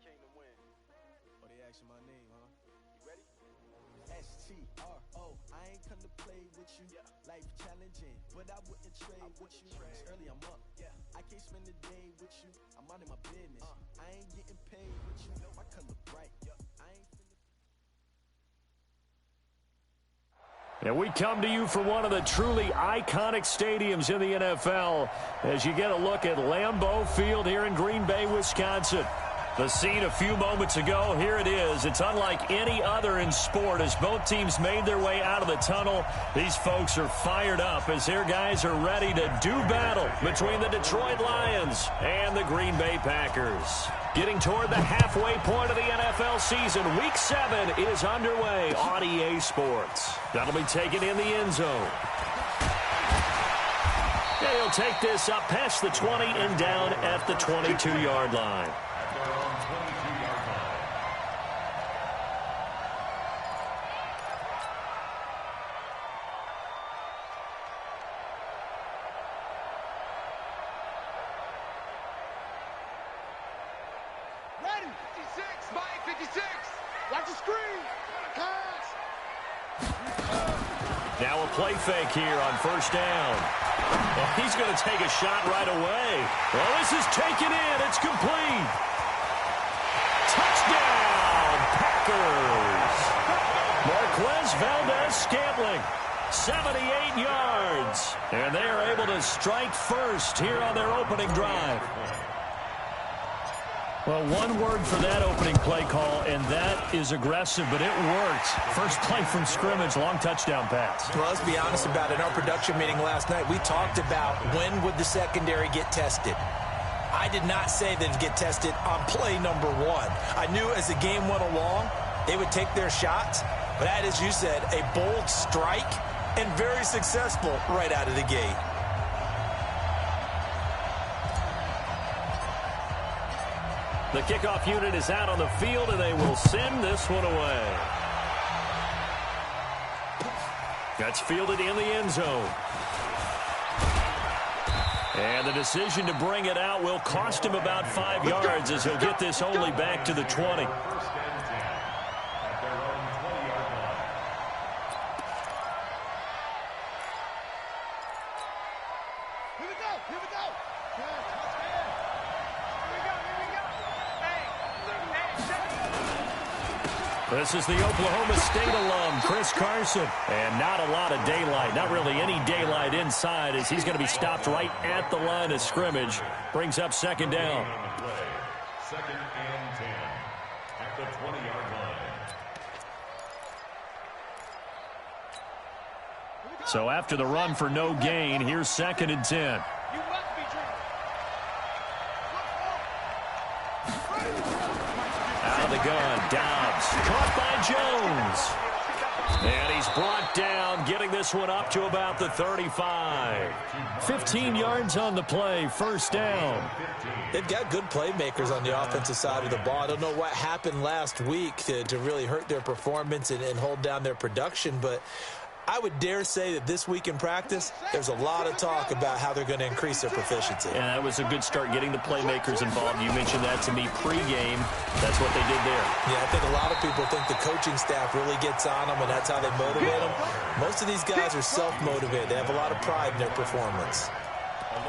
Oh, they asking my name, huh? You ready? S-T-R-O. I ain't come to play with you. Life challenging, but I wouldn't trade with you. It's early, I'm up. I can't spend the day with you. I'm out of my business. I ain't getting paid with you. My color bright. I ain't finna. And we come to you from one of the truly iconic stadiums in the NFL as you get a look at Lambeau Field here in Green Bay, Wisconsin. The scene a few moments ago, here it is. It's unlike any other in sport as both teams made their way out of the tunnel. These folks are fired up as their guys are ready to do battle between the Detroit Lions and the Green Bay Packers. Getting toward the halfway point of the NFL season, Week 7 is underway on EA Sports. That'll be taken in the end zone. And he'll take this up past the 20 and down at the 22-yard line. Now a play fake here on first down. Well, he's going to take a shot right away. Well, this is taken in. It's complete. Touchdown, Packers. Marquez Valdez-Scantling, 78 yards. And they are able to strike first here on their opening drive. Well, one word for that opening play call, and that is aggressive, but it worked. First play from scrimmage, long touchdown pass. Well, let's be honest about it. In our production meeting last night, we talked about when would the secondary get tested. I did not say they'd get tested on play number 1. I knew as the game went along, they would take their shots. But that, as you said, a bold strike and very successful right out of the gate. The kickoff unit is out on the field, and they will send this one away. That's fielded in the end zone. And the decision to bring it out will cost him about 5 yards as he'll get this only back to the 20. This is the Oklahoma State alum, Chris Carson. And not a lot of daylight, not really any daylight inside as he's going to be stopped right at the line of scrimmage. Brings up second down. Second and 10 at the 20-yard line. So after the run for no gain, here's second and 10. Out of the gun, Dobbs, caught by Jones. And he's brought down, getting this one up to about the 35. 15 yards on the play, first down. They've got good playmakers on the offensive side of the ball. I don't know what happened last week to really hurt their performance and hold down their production, but I would dare say that this week in practice, there's a lot of talk about how they're going to increase their proficiency. And that was a good start getting the playmakers involved. You mentioned that to me pregame. That's what they did there. Yeah, I think a lot of people think the coaching staff really gets on them, and that's how they motivate them. Most of these guys are self-motivated. They have a lot of pride in their performance.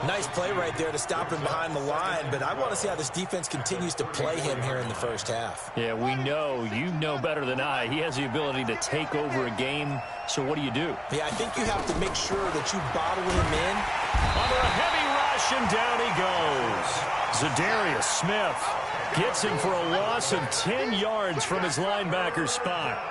Nice play right there to stop him behind the line, but I want to see how this defense continues to play him here in the first half. Yeah, we know. You know better than I. He has the ability to take over a game, so what do you do? Yeah, I think you have to make sure that you bottle him in. Under a heavy rush, and down he goes. Zadarius Smith gets him for a loss of 10 yards from his linebacker spot.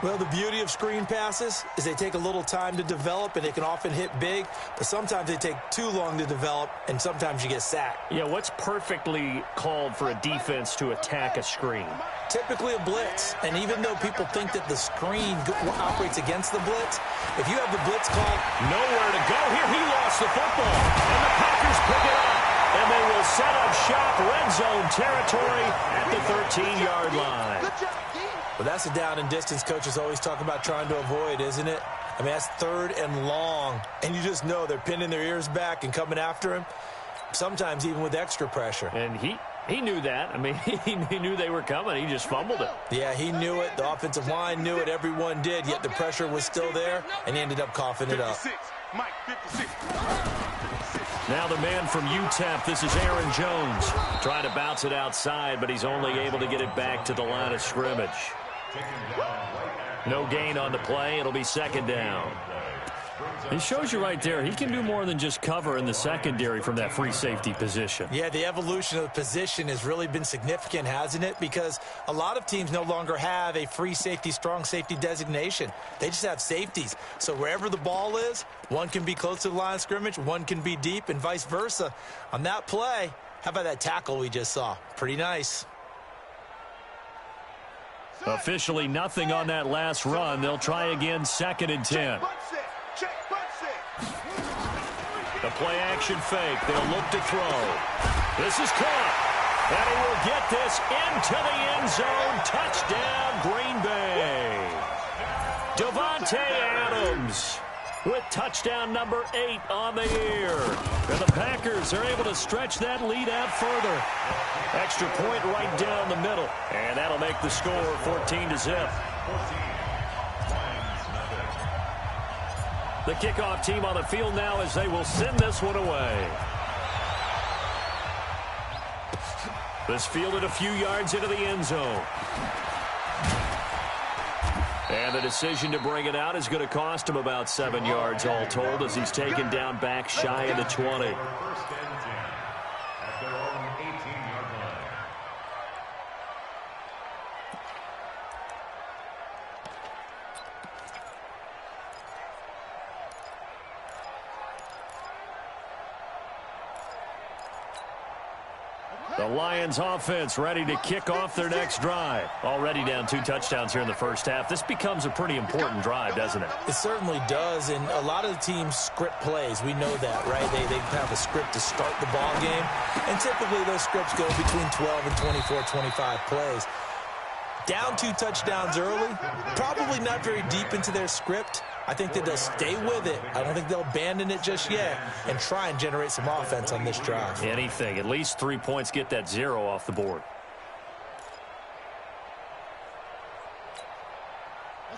Well, the beauty of screen passes is they take a little time to develop, and they can often hit big, but sometimes they take too long to develop, and sometimes you get sacked. Yeah, what's perfectly called for a defense to attack a screen? Typically a blitz, and even though people think that the screen operates against the blitz, if you have the blitz called, nowhere to go here, he lost the football, and the Packers pick it up, and they will set up shop, red zone territory at the 13-yard line. Well, that's a down and distance coaches always talk about trying to avoid, isn't it? I mean, that's third and long, and you just know they're pinning their ears back and coming after him, sometimes even with extra pressure. And He knew that. I mean, he knew they were coming. He just fumbled it. Yeah, he knew it. The offensive line knew it. Everyone did, yet the pressure was still there, and he ended up coughing it up. 56. Mike, 56. Now the man from UTEP, this is Aaron Jones. Trying to bounce it outside, but he's only able to get it back to the line of scrimmage. No gain on the play. It'll be second down. It shows you right there, he can do more than just cover in the secondary from that free safety position. Yeah, the evolution of the position has really been significant, hasn't it? Because a lot of teams no longer have a free safety, strong safety designation. They just have safeties. So wherever the ball is, one can be close to the line of scrimmage, one can be deep, and vice versa. On that play, how about that tackle we just saw? Pretty nice. Officially nothing on that last run. They'll try again, 2nd and 10. The play-action fake. They'll look to throw. This is caught. And he will get this into the end zone. Touchdown, Green Bay. Davante Adams with touchdown number 8 on the year. And the Packers are able to stretch that lead out further. Extra point right down the middle. And that'll make the score 14-0. The kickoff team on the field now as they will send this one away. This fielded a few yards into the end zone. And the decision to bring it out is going to cost him about 7 yards all told as he's taken down back shy of the 20. The Lions offense ready to kick off their next drive. Already down 2 touchdowns here in the first half. This becomes a pretty important drive, doesn't it? It certainly does, and a lot of the teams script plays. We know that, right? They have a script to start the ball game, and typically those scripts go between 12 and 24, 25 plays. Down 2 touchdowns early, probably not very deep into their script. I think that they'll stay with it. I don't think they'll abandon it just yet and try and generate some offense on this drive. Anything. At least 3 points, get that 0 off the board.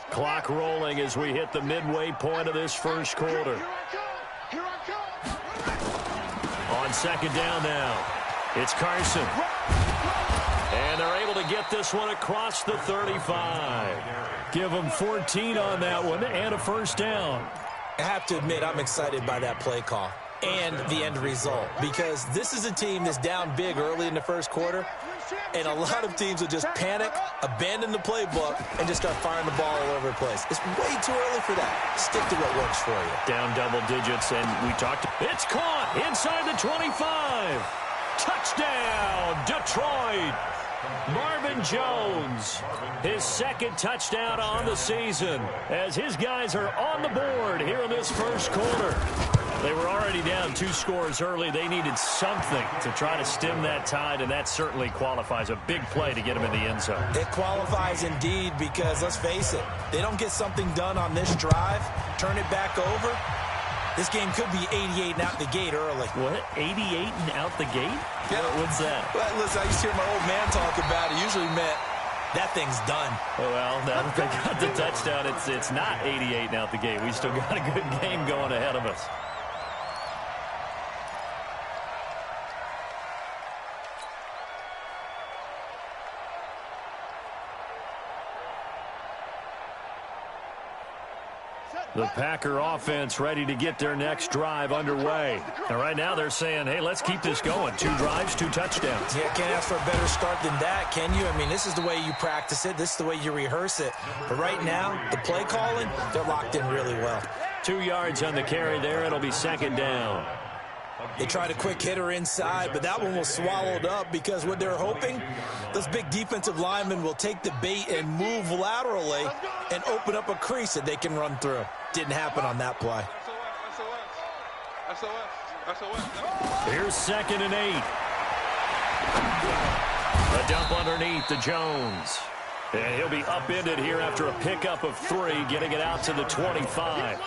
Clock rolling as we hit the midway point of this first quarter. On second down now, it's Carson. And they're able to get this one across the 35. Give them 14 on that one and a first down. I have to admit, I'm excited by that play call and the end result because this is a team that's down big early in the first quarter, and a lot of teams will just panic, abandon the playbook, and just start firing the ball all over the place. It's way too early for that. Stick to what works for you. Down double digits, and we talked. It's caught inside the 25. Touchdown, Detroit. Marvin Jones, his 2nd touchdown on the season as his guys are on the board here in this first quarter. They were already down 2 scores early. They needed something to try to stem that tide, and that certainly qualifies. A big play to get them in the end zone. It qualifies indeed because, let's face it, they don't get something done on this drive, turn it back over. This game could be 88 and out the gate early. What? 88 and out the gate? Yeah. What's that? Well, listen, I used to hear my old man talk about it. Usually meant that thing's done. Oh, well, now that they got the touchdown, it's not 88 and out the gate. We still got a good game going ahead of us. The Packer offense ready to get their next drive underway. And right now they're saying, hey, let's keep this going. 2 drives, 2 touchdowns. Yeah, can't ask for a better start than that, can you? I mean, this is the way you practice it. This is the way you rehearse it. But right now, the play calling, they're locked in really well. 2 yards on the carry there. It'll be 2nd down. They tried a quick hitter inside, but that one was swallowed up because what they're hoping, those big defensive linemen will take the bait and move laterally and open up a crease that they can run through. Didn't happen on that play. Here's 2nd and 8. A dump underneath to Jones. And he'll be upended here after a pickup of 3, getting it out to the 25.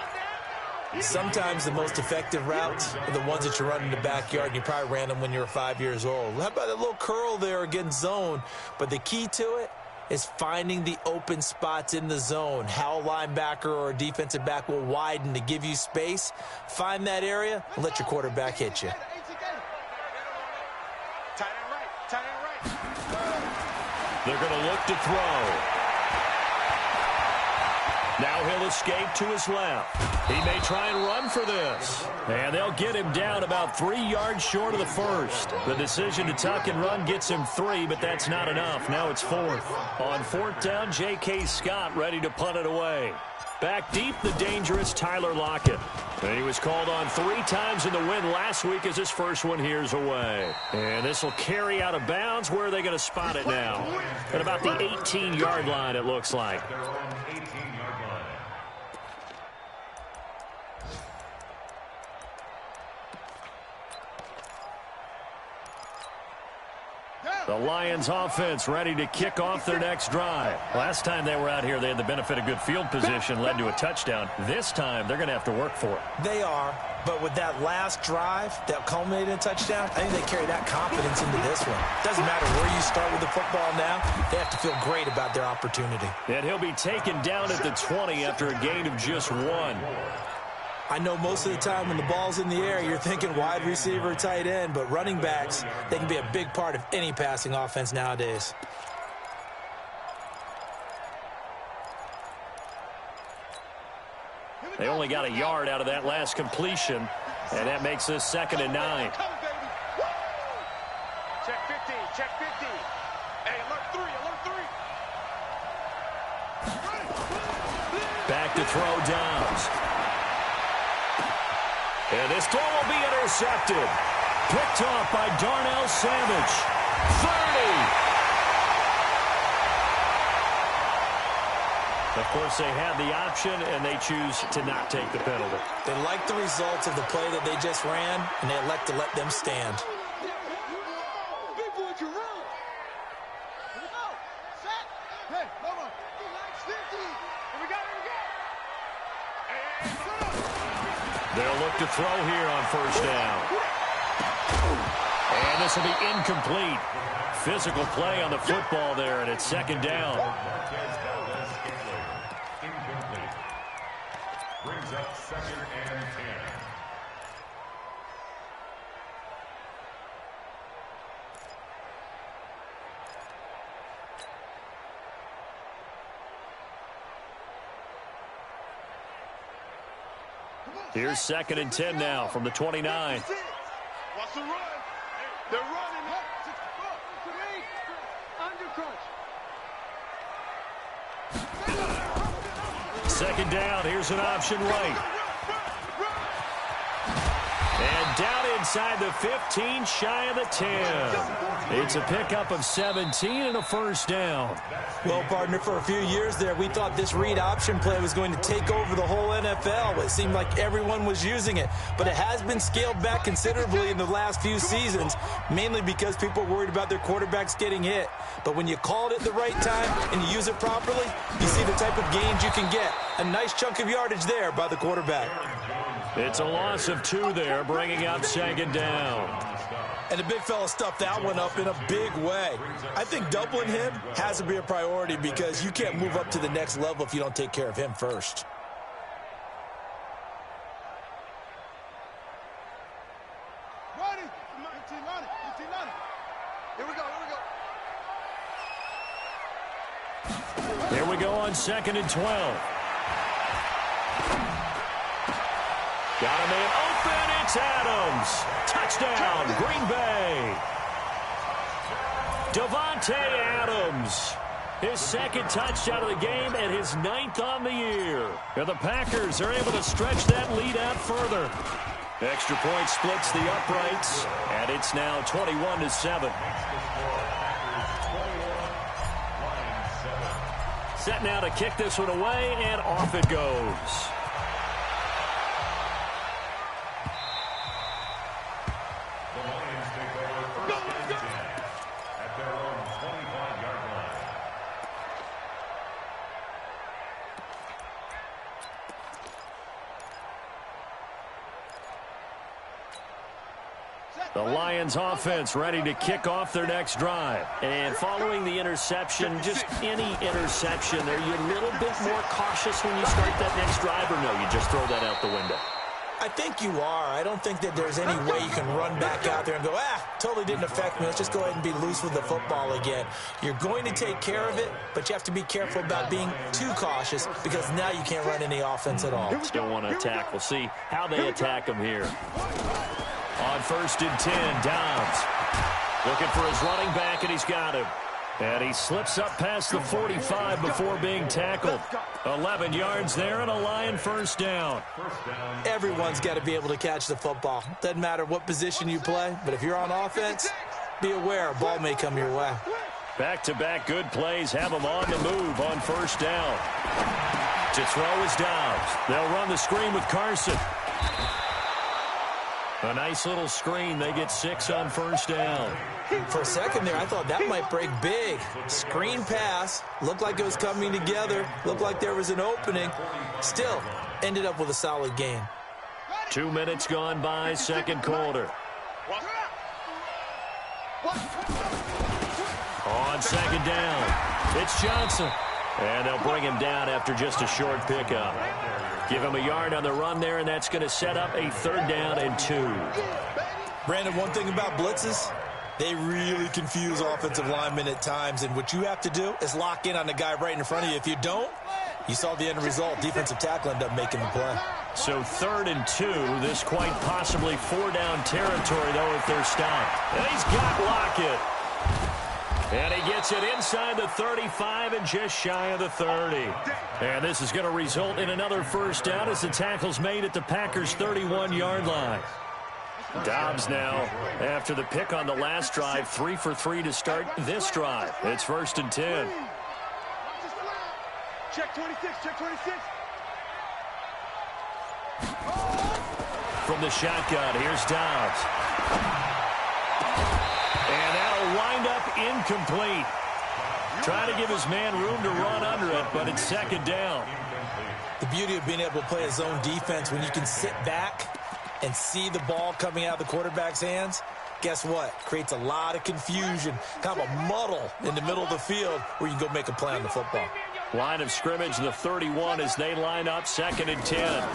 Sometimes the most effective routes are the ones that you run in the backyard, and you probably ran them when you were 5 years old. How about that little curl there against zone? But the key to it is finding the open spots in the zone. How a linebacker or a defensive back will widen to give you space. Find that area and let your quarterback hit you. They're going to look to throw. Now he'll escape to his left. He may try and run for this. And they'll get him down about 3 yards short of the first. The decision to tuck and run gets him 3, but that's not enough. Now it's 4th. On 4th down, J.K. Scott ready to punt it away. Back deep, the dangerous Tyler Lockett. And he was called on 3 times in the win last week as his first one here's away. And this will carry out of bounds. Where are they going to spot it now? At about the 18-yard line, it looks like. The Lions offense ready to kick off their next drive. Last time they were out here, they had the benefit of good field position, led to a touchdown. This time, they're going to have to work for it. They are, but with that last drive that culminated in a touchdown, I think they carry that confidence into this one. Doesn't matter where you start with the football now, they have to feel great about their opportunity. And he'll be taken down at the 20 after a gain of just 1. I know most of the time when the ball's in the air, you're thinking wide receiver, tight end, but running backs, they can be a big part of any passing offense nowadays. They only got a yard out of that last completion, and that makes this 2nd and 9. Check 50, check 50. Hey, alert 3, alert 3. Back to throw Downs. And this throw will be intercepted. Picked off by Darnell Savage. 30. Of course, they had the option, and they choose to not take the penalty. They like the results of the play that they just ran, and they elect to let them stand. They'll look to throw here on 1st down. And this will be incomplete. Physical play on the football there, and it's 2nd down. Incomplete. Brings up 2nd and 10. Here's 2nd and 10 now from the 29. Watch the run. They're running. Undercrunch. 2nd down. Here's an option right. And down inside the 15, shy of the 10. It's a pickup of 17 and a 1st down. Well, partner, for a few years there, we thought this read option play was going to take over the whole NFL. It seemed like everyone was using it. But it has been scaled back considerably in the last few seasons, mainly because people are worried about their quarterbacks getting hit. But when you call it at the right time and you use it properly, you see the type of gains you can get. A nice chunk of yardage there by the quarterback. It's a loss of 2 there, bringing up 2nd down. And the big fella stuffed that one up in a big way. I think doubling him has to be a priority because you can't move up to the next level if you don't take care of him first. Here we go on 2nd and 12. Got a man open. It's Adams. Touchdown, Green Bay. Davante Adams. His 2nd touchdown of the game and his 9th on the year. And the Packers are able to stretch that lead out further. Extra point splits the uprights, and it's now 21-7. Set now to kick this one away, and off it goes. The Lions offense ready to kick off their next drive. And following the interception, just any interception, are you a little bit more cautious when you start that next drive, or no, you just throw that out the window? I think you are. I don't think that there's any way you can run back out there and go, totally didn't affect me. Let's just go ahead and be loose with the football again. You're going to take care of it, but you have to be careful about being too cautious because now you can't run any offense at all. Still want to attack. We'll see how they attack him here. On 1st and 10, Dobbs looking for his running back, and he's got him. And he slips up past the 45 before being tackled. 11 yards there and a Lion first down. Everyone's got to be able to catch the football. Doesn't matter what position you play, but if you're on offense, be aware a ball may come your way. Back-to-back good plays have him on the move on first down. To throw is Dobbs. They'll run the screen with Carson. A nice little screen. They get 6 on first down. For a second there, I thought that might break big. Screen pass. Looked like it was coming together. Looked like there was an opening. Still, ended up with a solid gain. 2 minutes gone by, second quarter. On second down, it's Johnson. And they'll bring him down after just a short pickup. Give him a yard on the run there, and that's going to set up a 3rd down and 2. Brandon, one thing about blitzes, they really confuse offensive linemen at times, and what you have to do is lock in on the guy right in front of you. If you don't, you saw the end result. Defensive tackle ended up making the play. So 3rd and 2, this quite possibly 4-down territory, though, if they're stopped. And he's got Lockett. And he gets it inside the 35 and just shy of the 30. And this is going to result in another first down as the tackle's made at the Packers' 31-yard line. Dobbs now, after the pick on the last drive, 3 for 3 to start this drive. It's 1st and 10. Check 26, check 26. From the shotgun, here's Dobbs. And that'll wind up incomplete. Trying to give his man room to run under it, but it's 2nd down. The beauty of being able to play a zone defense when you can sit back and see the ball coming out of the quarterback's hands, guess what? Creates a lot of confusion, kind of a muddle in the middle of the field where you can go make a play on the football. Line of scrimmage, the 31 as they line up, 2nd and 10.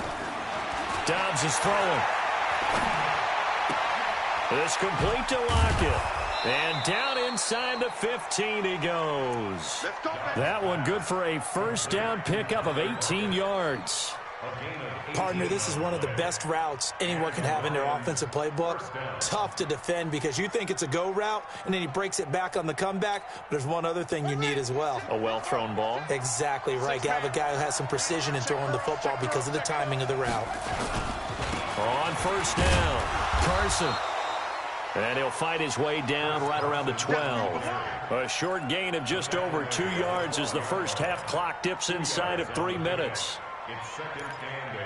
Dobbs is throwing. It's complete to Lockett. And down inside the 15 he goes. That one good for a first down pickup of 18 yards. Partner, this is one of the best routes anyone can have in their offensive playbook. Tough to defend because you think it's a go route, and then he breaks it back on the comeback. But there's one other thing you need as well. A well-thrown ball. Exactly right. You have a guy who has some precision in throwing the football because of the timing of the route. On first down, Carson. And he'll fight his way down right around the 12. A short gain of just over 2 yards as the first half clock dips inside of 3 minutes. It's 2nd and 8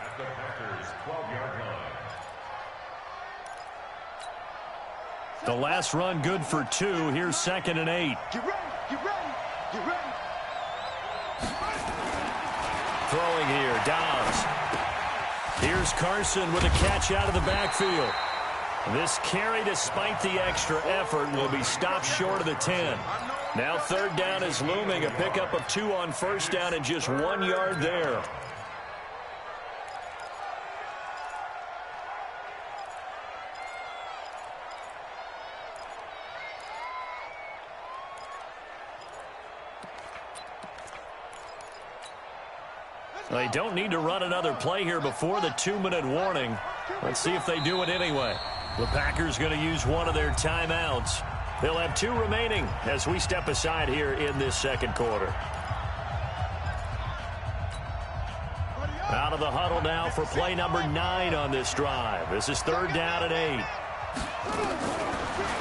at the Packers' 12-yard line. The last run good for 2. Here's 2nd and 8. Get ready, get ready, get ready. Throwing here, Dobbs. Here's Carson with a catch out of the backfield. This carry, despite the extra effort, will be stopped short of the 10. Now 3rd down is looming. A pickup of 2 on first down and just 1 yard there. They don't need to run another play here before the 2-minute warning. Let's see if they do it anyway. The Packers going to use one of their timeouts. They'll have 2 remaining as we step aside here in this second quarter. Out of the huddle now for play number 9 on this drive. This is 3rd down and 8.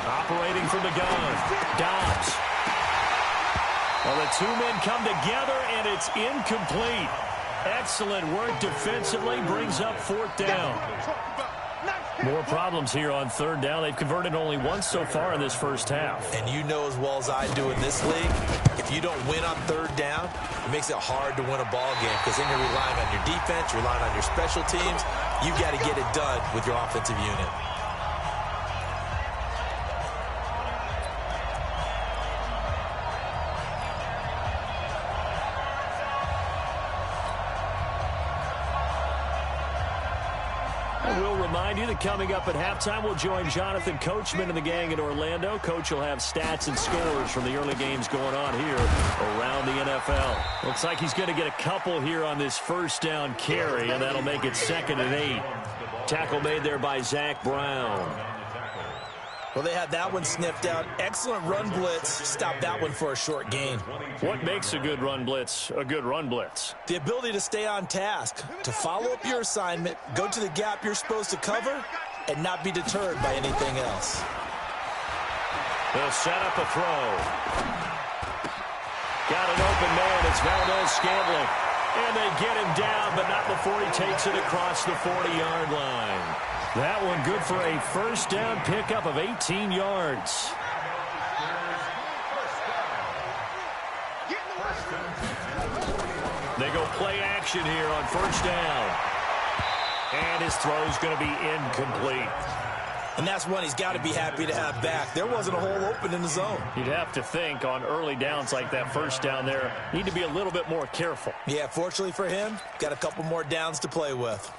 Operating from the gun, Dobbs. Well, the 2 men come together, and it's incomplete. Excellent work defensively, brings up 4th down. More problems here on 3rd down. They've converted only once so far in this first half. And you know as well as I do in this league, if you don't win on 3rd down, it makes it hard to win a ball game because then you're relying on your defense, you're relying on your special teams. You've got to get it done with your offensive unit. remind you that coming up at halftime, we'll join Jonathan Coachman and the gang in Orlando. Coach will have stats and scores from the early games going on here around the NFL. Looks like he's going to get a couple here on this first down carry, and that'll make it 2nd and 8. Tackle made there by Zach Brown. Well, they had that one sniffed out. Excellent run blitz. Stop that one for a short gain. What makes a good run blitz a good run blitz? The ability to stay on task, to follow up your assignment, go to the gap you're supposed to cover, and not be deterred by anything else. They'll set up a throw. Got an open man. It's Valdez-Scantling. And they get him down, but not before he takes it across the 40-yard line. That one good for a first down pickup of 18 yards. They go play action here on first down. And his throw's going to be incomplete. And that's one he's got to be happy to have back. There wasn't a hole open in the zone. You'd have to think on early downs like that first down there, need to be a little bit more careful. Yeah, fortunately for him, got a couple more downs to play with.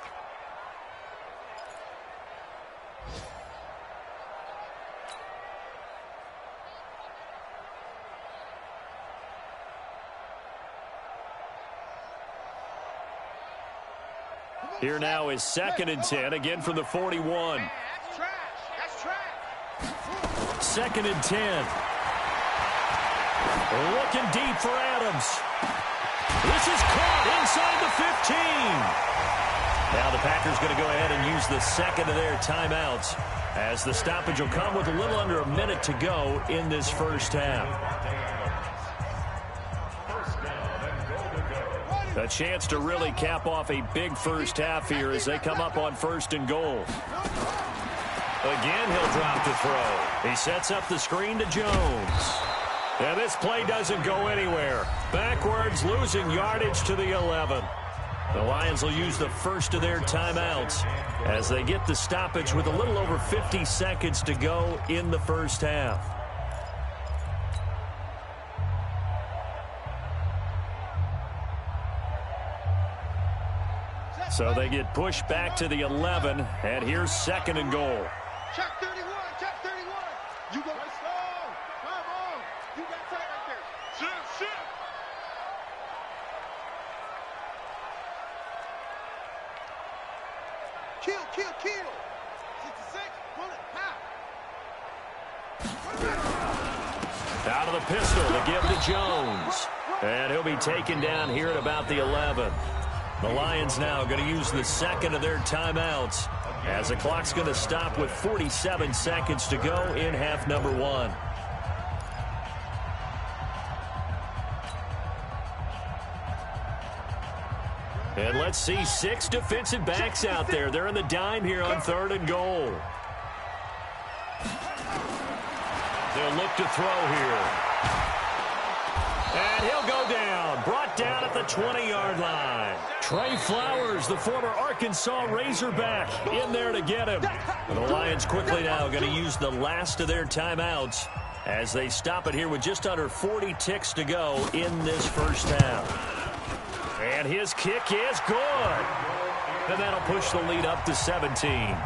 Here now is 2nd and 10, again from the 41. That's trash. 2nd and 10. Looking deep for Adams. This is caught inside the 15. Now the Packers going to go ahead and use the second of their timeouts, as the stoppage will come with a little under a minute to go in this first half. A chance to really cap off a big first half here as they come up on 1st and goal. Again, he'll drop the throw. He sets up the screen to Jones. And this play doesn't go anywhere. Backwards, losing yardage to the 11. The Lions will use the first of their timeouts as they get the stoppage with a little over 50 seconds to go in the first half. So they get pushed back to the 11, and here's 2nd and goal. Check 31, check 31. You go slow. Come on. You got tight right there. Shift. Kill. 66, pull it, pow. Out of the pistol to give to Jones. And he'll be taken down here at about the 11. The Lions now going to use the second of their timeouts as the clock's going to stop with 47 seconds to go in half number 1. And let's see 6 defensive backs out there. They're in the dime here on 3rd and goal. They'll look to throw here. And he'll go down. Brought down at the 20-yard line. Trey Flowers, the former Arkansas Razorback, in there to get him. And the Lions quickly now going to use the last of their timeouts as they stop it here with just under 40 ticks to go in this first half. And his kick is good. And that'll push the lead up to 17.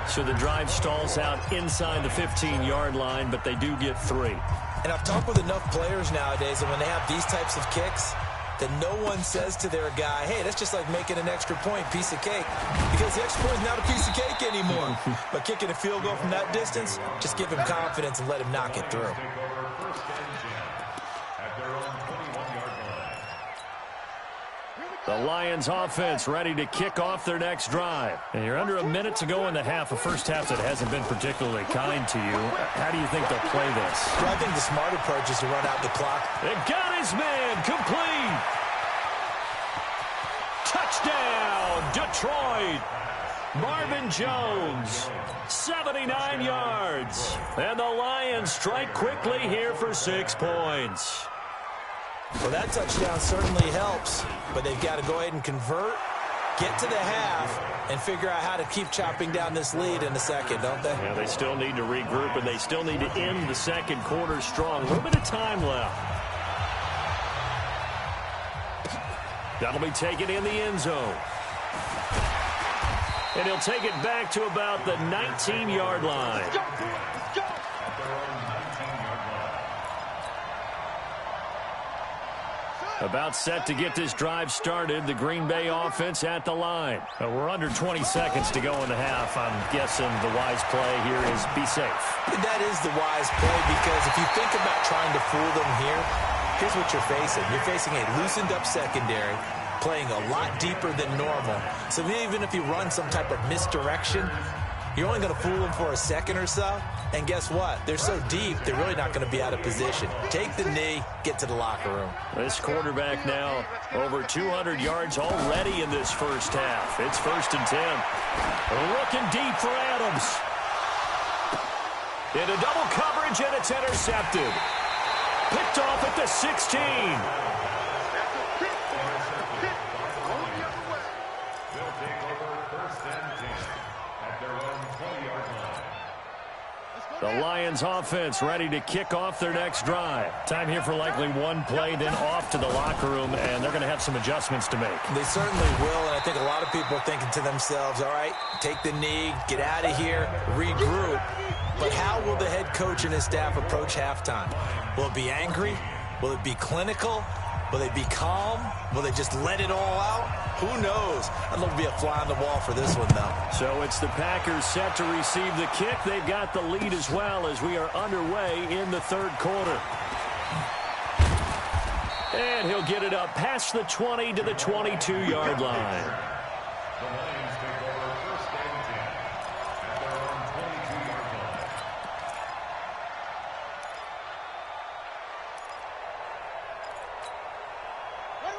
So the drive stalls out inside the 15-yard line, but they do get 3. And I've talked with enough players nowadays that when they have these types of kicks, that no one says to their guy, hey, that's just like making an extra point, piece of cake. Because the extra point is not a piece of cake anymore. But kicking a field goal from that distance, just give him confidence and let him knock it through. The Lions offense ready to kick off their next drive. And you're under a minute to go in the half, a first half that hasn't been particularly kind to you. How do you think they'll play this? Well, I think the smart approach is to run out the clock. They got his man complete. Touchdown, Detroit. Marvin Jones, 79 yards. And the Lions strike quickly here for 6 points. Well, that touchdown certainly helps, but they've got to go ahead and convert, get to the half, and figure out how to keep chopping down this lead in the second, don't they? Yeah, they still need to regroup, and they still need to end the second quarter strong. A little bit of time left. That'll be taken in the end zone. And he'll take it back to about the 19-yard line. About set to get this drive started. The Green Bay offense at the line. We're under 20 seconds to go in the half. I'm guessing the wise play here is be safe. That is the wise play, because if you think about trying to fool them here, here's what you're facing. You're facing a loosened-up secondary, playing a lot deeper than normal. So even if you run some type of misdirection, you're only going to fool them for a second or so. And guess what? They're so deep, they're really not going to be out of position. Take the knee, get to the locker room. This quarterback now over 200 yards already in this first half. It's 1st and 10. Looking deep for Adams. Into double coverage, and it's intercepted. Picked off at the 16. The Lions offense ready to kick off their next drive. Time here for likely one play, then off to the locker room, and they're going to have some adjustments to make. They certainly will, and I think a lot of people are thinking to themselves, all right, take the knee, get out of here, regroup. But how will the head coach and his staff approach halftime? Will it be angry? Will it be clinical? Will they be calm? Will they just let it all out? Who knows? I'd love to be a fly on the wall for this one, though. So it's the Packers set to receive the kick. They've got the lead as well as we are underway in the third quarter. And he'll get it up past the 20 to the 22-yard line.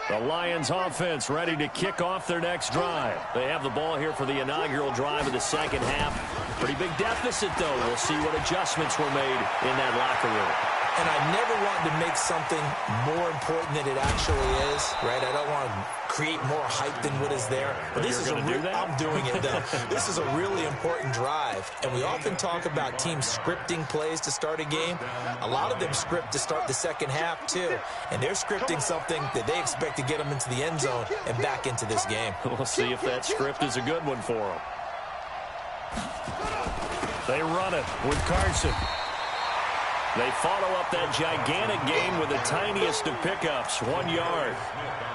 The Lions offense ready to kick off their next drive. They have the ball here for the inaugural drive of the second half. Pretty big deficit, though. We'll see what adjustments were made in that locker room. And I never want to make something more important than it actually is, right? I don't want to create more hype than what is there. But this is I'm doing it, though. This is a really important drive. And we often talk about teams scripting plays to start a game. A lot of them script to start the second half, too. And they're scripting something that they expect to get them into the end zone and back into this game. We'll see if that script is a good one for them. They run it with Carson. They follow up that gigantic gain with the tiniest of pickups, 1 yard.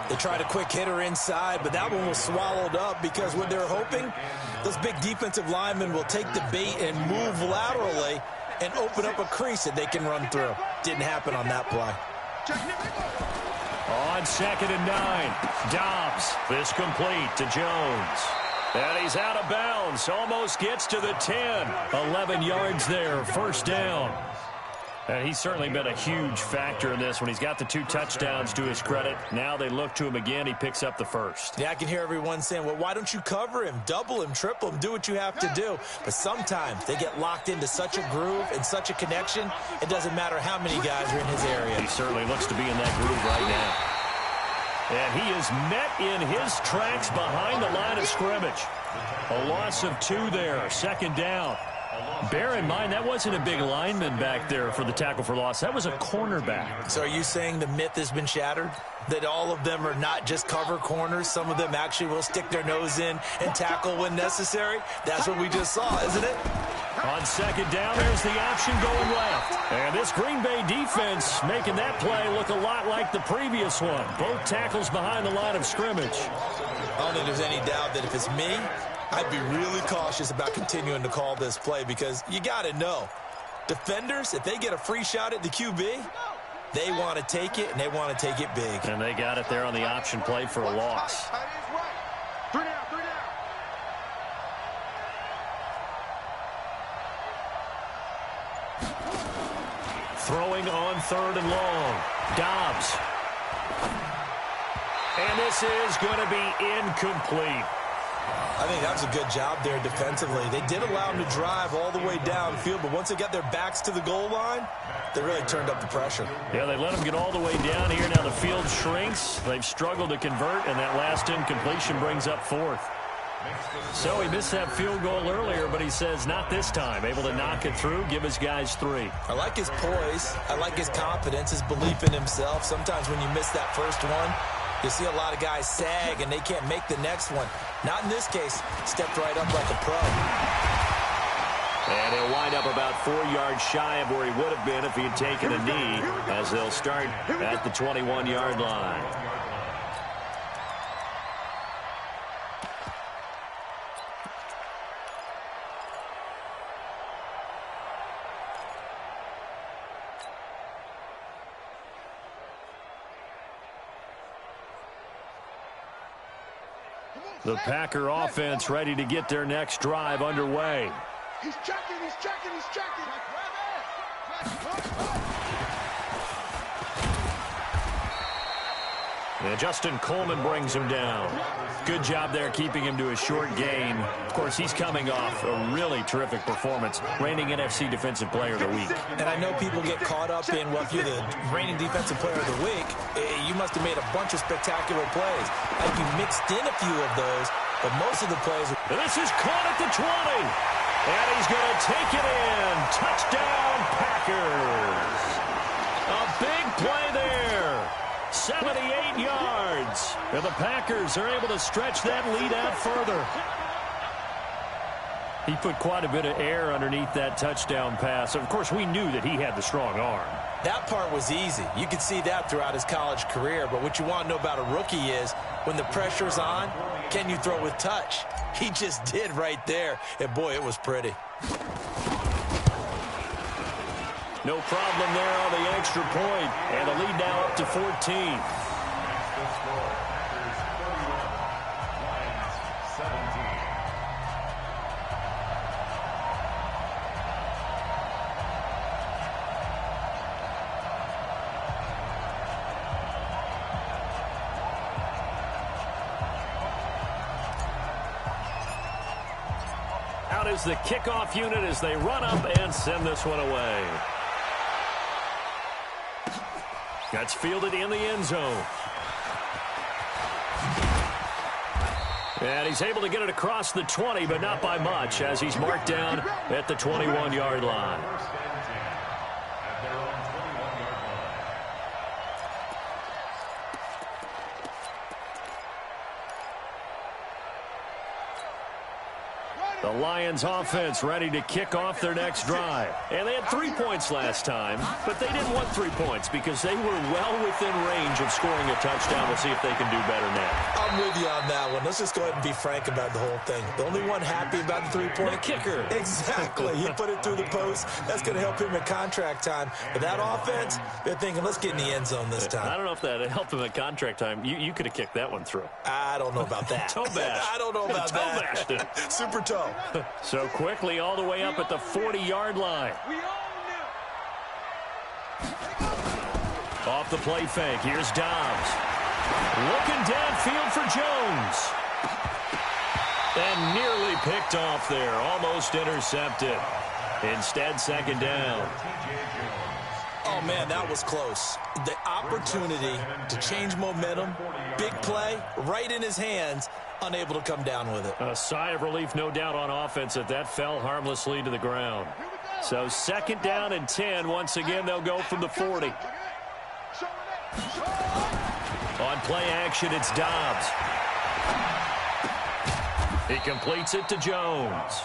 They tried a quick hitter inside, but that one was swallowed up because what they're hoping, those big defensive linemen will take the bait and move laterally and open up a crease that they can run through. Didn't happen on that play. On 2nd and 9, Dobbs. This complete to Jones. And he's out of bounds. Almost gets to the 10. 11 yards there, first down. And he's certainly been a huge factor in this when he's got the 2 touchdowns to his credit. Now they look to him again. He picks up the first. Yeah, I can hear everyone saying, well, why don't you cover him, double him, triple him, do what you have to do. But sometimes they get locked into such a groove and such a connection, it doesn't matter how many guys are in his area. He certainly looks to be in that groove right now. And he is met in his tracks behind the line of scrimmage. A loss of 2 there, second down. Bear in mind, that wasn't a big lineman back there for the tackle for loss. That was a cornerback. So are you saying the myth has been shattered? That all of them are not just cover corners? Some of them actually will stick their nose in and tackle when necessary? That's what we just saw, isn't it? On second down, there's the option going left. And this Green Bay defense making that play look a lot like the previous one. Both tackles behind the line of scrimmage. I don't think there's any doubt that if it's me, I'd be really cautious about continuing to call this play because you got to know, defenders, if they get a free shot at the QB, they want to take it, and they want to take it big. And they got it there on the option play for a loss. 3 down. Throwing on 3rd and long. Dobbs. And this is going to be incomplete. I think that was a good job there defensively. They did allow them to drive all the way downfield, but once they got their backs to the goal line, they really turned up the pressure. Yeah, they let them get all the way down here. Now the field shrinks. They've struggled to convert, and that last incompletion brings up 4th. So he missed that field goal earlier, but he says not this time. Able to knock it through, give his guys 3. I like his poise. I like his confidence, his belief in himself. Sometimes when you miss that first one, you see a lot of guys sag, and they can't make the next one. Not in this case. Stepped right up like a pro. And he'll wind up about 4 yards shy of where he would have been if he had taken a knee, as they'll start at the 21-yard line. The Packer offense ready to get their next drive underway. He's checking, he's checking, he's checking. And Justin Coleman brings him down. Good job there keeping him to a short gain. Of course, he's coming off a really terrific performance, reigning NFC Defensive Player of the Week. And I know people get caught up in, well, if you're the reigning Defensive Player of the Week, you must have made a bunch of spectacular plays. Like you mixed in a few of those, but most of the plays... And this is caught at the 20. And he's going to take it in. Touchdown, Packers. A big play there. 78 yards. And the Packers are able to stretch that lead out further. He put quite a bit of air underneath that touchdown pass. Of course, we knew that he had the strong arm. That part was easy. You could see that throughout his college career. But what you want to know about a rookie is when the pressure's on, can you throw with touch? He just did right there. And, boy, it was pretty. No problem there on the extra point. And the lead now up to 14. Out is the kickoff unit as they run up and send this one away. That's fielded in the end zone. And he's able to get it across the 20, but not by much, as he's marked down at the 21-yard line. The Lions offense ready to kick off their next drive. And they had 3 points last time, but they didn't want 3 points because they were well within range of scoring a touchdown. We'll see if they can do better now. I'm with you on that one. Let's just go ahead and be frank about the whole thing. The only one happy about the 3-point... The kicker. Exactly. He put it through the post. That's going to help him at contract time. But that offense, they're thinking, let's get in the end zone this time. I don't know if that helped him at contract time. You could have kicked that one through. I don't know about that. Toe bash. I don't know about toe that. Bashed it. Super toe. So quickly all the way up at the 40-yard line. Off the play fake. Here's Dobbs. Looking downfield for Jones. And nearly picked off there. Almost intercepted. Instead, second down. Oh, man, that was close. The opportunity to change momentum, big play, right in his hands, unable to come down with it. A sigh of relief, no doubt, on offense that fell harmlessly to the ground. So second down and 10. Once again, they'll go from the 40. On play action, it's Dobbs. He completes it to Jones.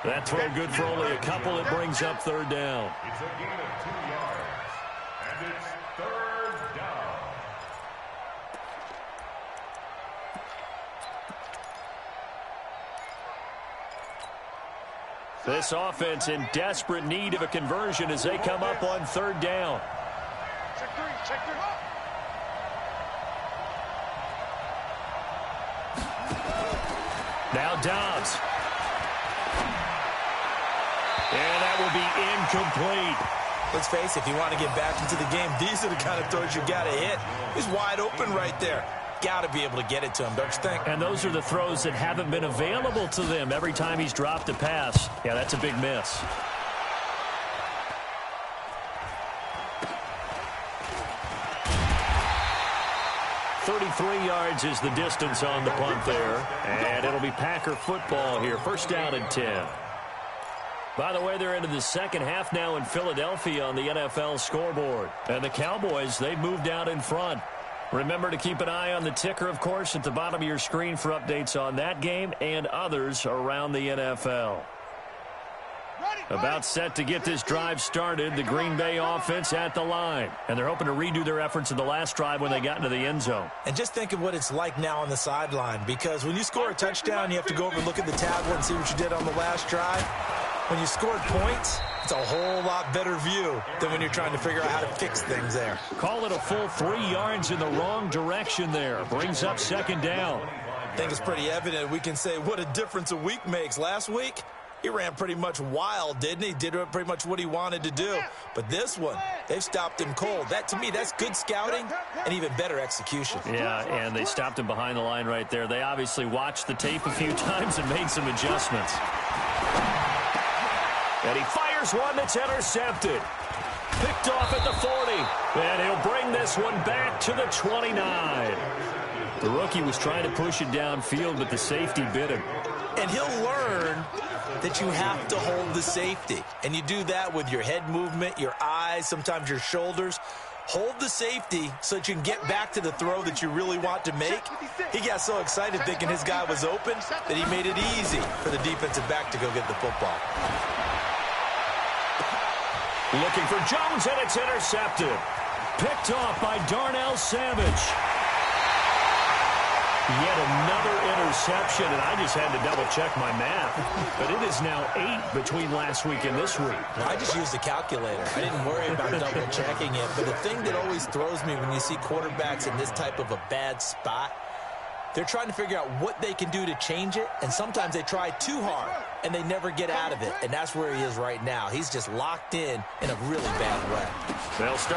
That throw good for only a couple. It brings up third down. It's a gain of 2 yards, and it's third down. This offense in desperate need of a conversion as they come up on third down. Check three, check three. Now Dobbs. And that will be incomplete. Let's face it, if you want to get back into the game, these are the kind of throws you got to hit. He's wide open right there. Got to be able to get it to him, don't you think? And those are the throws that haven't been available to them every time he's dropped a pass. Yeah, that's a big miss. .33 yards is the distance on the punt there. And it'll be Packer football here. First down and 10. By the way, they're into the second half now in Philadelphia on the NFL scoreboard. And the Cowboys, they've moved out in front. Remember to keep an eye on the ticker, of course, at the bottom of your screen for updates on that game and others around the NFL. About set to get this drive started, the Green Bay offense at the line. And they're hoping to redo their efforts in the last drive when they got into the end zone. And just think of what it's like now on the sideline, because when you score a touchdown, you have to go over and look at the tablet and see what you did on the last drive. When you scored points, it's a whole lot better view than when you're trying to figure out how to fix things there. Call it a full 3 yards in the wrong direction there. Brings up second down. I think it's pretty evident. We can say what a difference a week makes. Last week, he ran pretty much wild, didn't he? Did pretty much what he wanted to do. But this one, they've stopped him cold. That, to me, that's good scouting and even better execution. Yeah, and they stopped him behind the line right there. They obviously watched the tape a few times and made some adjustments. And he fires one that's intercepted. Picked off at the 40. And he'll bring this one back to the 29. The rookie was trying to push it downfield, but the safety bit him. And he'll learn that you have to hold the safety. And you do that with your head movement, your eyes, sometimes your shoulders. Hold the safety so that you can get back to the throw that you really want to make. He got so excited thinking his guy was open that he made it easy for the defensive back to go get the football. Looking for Jones, and it's intercepted. Picked off by Darnell Savage. Yet another interception, and I just had to double-check my math. But it is now 8 between last week and this week. I just used the calculator. I didn't worry about double-checking it. But the thing that always throws me when you see quarterbacks in this type of a bad spot, they're trying to figure out what they can do to change it, and sometimes they try too hard, and they never get out of it. And that's where he is right now. He's just locked in a really bad way. They'll start